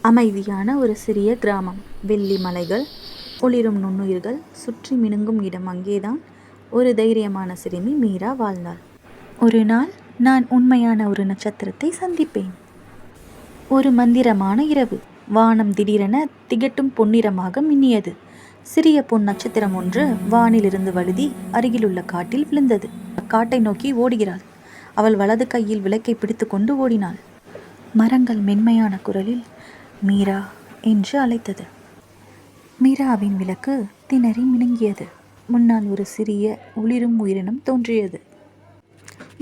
அமைதியான ஒரு சிறிய கிராமம், வெள்ளி மலைகள், ஒளிரும் நுண்ணுயிர்கள் சுற்றி மினுங்கும் இடம். அங்கேதான் ஒரு தைரியமான சிறுமி மீரா வாழ்ந்தாள். ஒரு நாள் நான் உண்மையான ஒரு நட்சத்திரத்தை சந்திப்பேன். ஒரு மந்திரமான இரவு. வானம் திடீரென திகட்டும் பொன்னிறமாக மின்னியது. சிறிய பொன் நட்சத்திரம் ஒன்று வானிலிருந்து வழுதி அருகிலுள்ள காட்டில் விழுந்தது. காட்டை நோக்கி ஓடுகிறாள். அவள் வலது கையில் விளக்கை பிடித்து கொண்டு ஓடினாள். மரங்கள் மென்மையான குரலில் மீரா என்று அழைத்தது. மீராவின் விளக்கு திணறி மினுங்கியது. முன்னால் ஒரு சிறிய ஒளிரும் உயிரினம் தோன்றியது.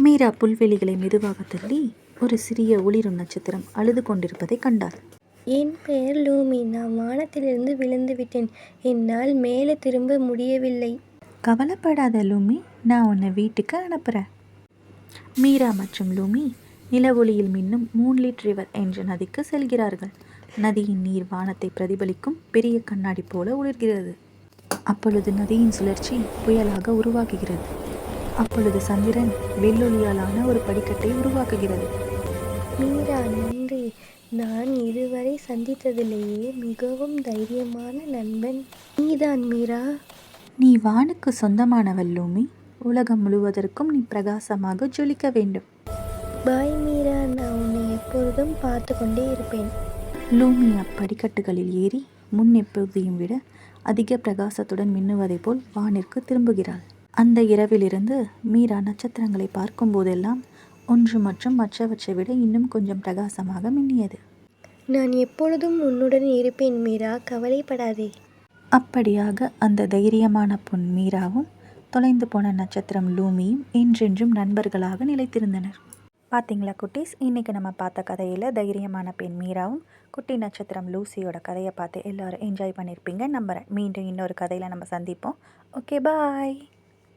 மீரா புல்வெளிகளை மெதுவாக தள்ளி ஒரு சிறிய ஒளிரும் நட்சத்திரம் அழுது கொண்டிருப்பதை கண்டாள். என் பெயர் லூமி. நான் வானத்திலிருந்து விழுந்து விட்டேன். என்னால் மேலே திரும்ப முடியவில்லை. கவலைப்படாத லூமி, நான் உன்னை வீட்டுக்கு அனுப்புகிறேன். மீரா மற்றும் லூமி நிலவொளியில் மின்னும் மூன்லிட் ரிவர் என்ற நதிக்கு செல்கிறார்கள். நதியின் நீர் வானத்தை பிரதிபலிக்கும் பெரிய கண்ணாடி போல ஒளிர்கிறது. அப்பொழுது நதியின் சுழற்சி புயலாக உருவாக்குகிறது. அப்பொழுது சந்திரன் வெள்ளொளியாலான ஒரு படிக்கட்டை உருவாக்குகிறது. மீரா, நன்றி. நான் இதுவரை சந்தித்ததிலேயே மிகவும் தைரியமான நண்பன் நீதான் மீரா. நீ வானுக்கு சொந்தமானவள் லூமி. உலகம் முழுவதற்கும் நீ பிரகாசமாக ஜொலிக்க வேண்டும். பாய் மீரா, நான் உன்னை எப்பொழுதும் பார்த்து கொண்டே இருப்பேன். லூமி அப்படிக்கட்டுகளில் ஏறி முன் எப்போதையும் விட அதிக பிரகாசத்துடன் மின்னுவதை போல் வானிற்கு திரும்புகிறாள். அந்த இரவிலிருந்து மீரா நட்சத்திரங்களை பார்க்கும் போதெல்லாம் ஒன்று மற்றும் மற்றவற்றை விட இன்னும் கொஞ்சம் பிரகாசமாக மின்னியது. நான் எப்பொழுதும் உன்னுடன் இருப்பேன் மீரா, கவலைப்படாதே. அப்படியாக அந்த தைரியமான பொன் மீராவும் தொலைந்து போன நட்சத்திரம் லூமியும் என்றென்றும் நண்பர்களாக நிலைத்திருந்தனர். பார்த்தீங்களா குட்டீஸ், இன்றைக்கி நம்ம பார்த்த கதையில் தைரியமான பெண் மீராவும் குட்டி நட்சத்திரம் லூசியோட கதையை பார்த்து எல்லோரும் என்ஜாய் பண்ணியிருப்பீங்க நம்புகிறேன். மீண்டும் இன்னொரு கதையில் நம்ம சந்திப்போம். ஓகே, பாய்.